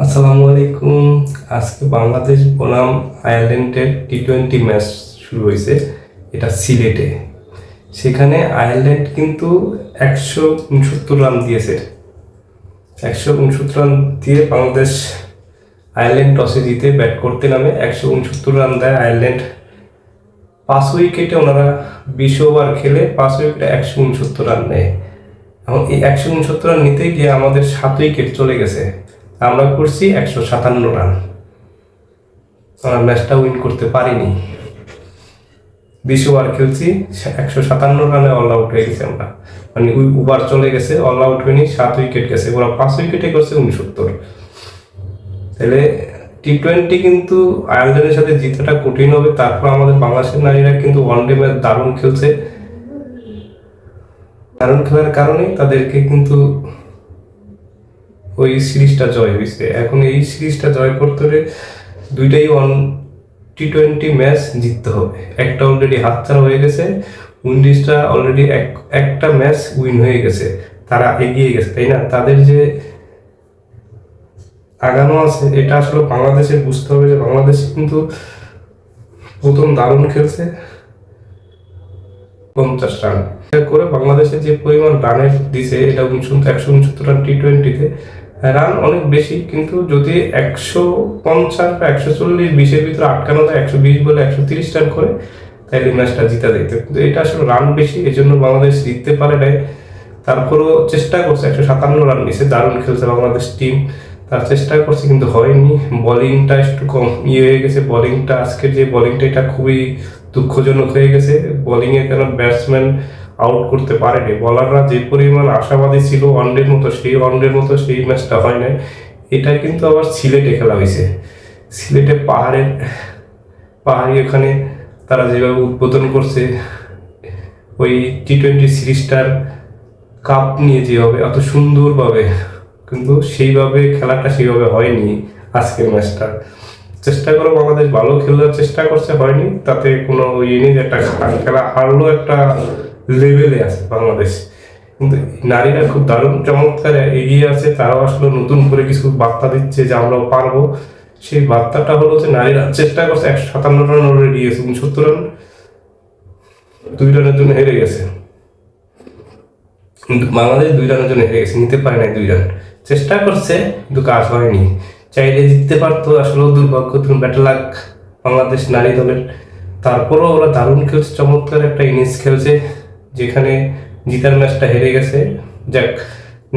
আসসালামু আলাইকুম। আজকে বাংলাদেশ বনাম আয়ারল্যান্ডের টি-20 ম্যাচ শুরু হয়েছে। এটা সিলেটে। সেখানে আয়ারল্যান্ড কিন্তু 169 রান দিয়েছে। 169 রান দিয়ে বাংলাদেশ আয়ারল্যান্ড টসে জিতে ব্যাট করতে নামে 169 রান দেয় আয়ারল্যান্ড। 5 উইকেটে ওনারা 20 ওভার খেলে 5 উইকেটে 169 রান নেয়। এবং এই 169 রান নিতে গিয়ে আমাদের 7 উইকেট চলে গেছে। আমরা করছি 157 রান। আমরা ম্যাচটা উইন করতে পারিনি। 20 ওভার খেলছি, 157 রানে অল আউট হয়ে গেছে আমরা। মানে ওভার চলে গেছে, অল আউট হয়নি, 7 উইকেট গেছে। ওরা 5 উইকেটে করছে 69। তাহলে টি-20 কিন্তু আয়ারল্যান্ডের সাথে জিতাটা কঠিন হবে। তারপর আমাদের বাংলাদেশের নারীরা কিন্তু ওয়ানডে ম্যাচ দারুণ খেলছে। দারুণ খেলার কারণেই তাদেরকে কিন্তু ওই সিরিজটা জয় হয়েছে। এখন এই সিরিজটা জয় করতে হলে দুইটাই টি-20 ম্যাচ জিততে হবে। একটা অলরেডি হাতছাড়া হয়ে গেছে, উইন্ডিজটা অলরেডি একটা ম্যাচ উইন হয়ে গেছে, তারা এগিয়ে গেছে, তাই না? তাদের যে আগানো আছে এটা আসলে বাংলাদেশের বুঝতে হবে যে বাংলাদেশ কিন্তু প্রথম দারুণ খেলছে, 50 রান করে বাংলাদেশের যে পরিমাণ রানের দিছে, এটা 169 রান টি-20-তে রান অনেক বেশি। কিন্তু যদি 150 বা 140 20-এর ভিতরে আটকানো যায়, 120 বলে 130 রান করে, তাহলে ম্যাচটা জিতা যেত। কিন্তু এটা আসলে রান বেশি, এই জন্য বাংলাদেশ জিততে পারে নাই। তারপরও চেষ্টা করছে, 157 রান নিছে, দারুণ খেলছে বাংলাদেশ টিম, তার চেষ্টা করছে কিন্তু হয়নি। বোলিংটা একটু কম হয়ে গেছে। বোলিংটা আজকের যে বোলিংটা এটা খুবই দুঃখজনক হয়ে গেছে। বোলিংয়ে কেন ব্যাটসম্যান আউট করতে পারেনি। বলাররা যে পরিমাণ আশাবাদী ছিল ওয়ানডের মতো, সেই ম্যাচটা হয় নাই। এটা কিন্তু আবার সিলেটে খেলা হয়েছে। সিলেটে পাহাড়ি ওখানে তারা যেভাবে উদ্বোধন করছে ওই টি-20 সিরিজটার কাপ নিয়ে যেভাবে এত সুন্দরভাবে, কিন্তু সেইভাবে খেলাটা সেইভাবে হয়নি। আজকের ম্যাচটা চেষ্টা করে বাংলাদেশ ভালো খেলার চেষ্টা করছে, হয়নি। তাতে কোনো ইয়ে নেই যে একটা খেলা হারলো, একটা লেভেলে আছে বাংলাদেশ। কিন্তু নারীরা খুব দারুণ চমৎকার এগিয়ে আছে। তারাও আসলে নতুন করে কিছু বার্তা দিচ্ছে যে আমরাও পারবো। সেই বার্তাটা হলো যে নারীরা চেষ্টা করছে, 157 রান অলরেডি গেছে, 69 রান 2 রানের জন্য হেরে গেছে। কিন্তু বাংলাদেশ 2 রানের জন্য হেরে গেছে, নিতে পারে নাই 2 রান। চেষ্টা করছে কিন্তু কাজ হয়নি। চাইলে জিততে পারতো, আসলেও দুর্ভাগ্য, তুমি ব্যাটে লাগ বাংলাদেশ নারী দলের। তারপরও ওরা দারুণ খেলছে, চমৎকার একটা ইনিংস খেলছে, যেখানে জিতার ম্যাচটা হেরে গেছে। যাক,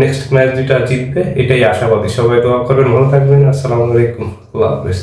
নেক্সট ম্যাচ দুইটা জিতবে, এটাই আশাবাদী। সবাই দোয়া করবেন, ভালো থাকবেন। আসসালামু আলাইকুম, আল্লাহ হাফেজ।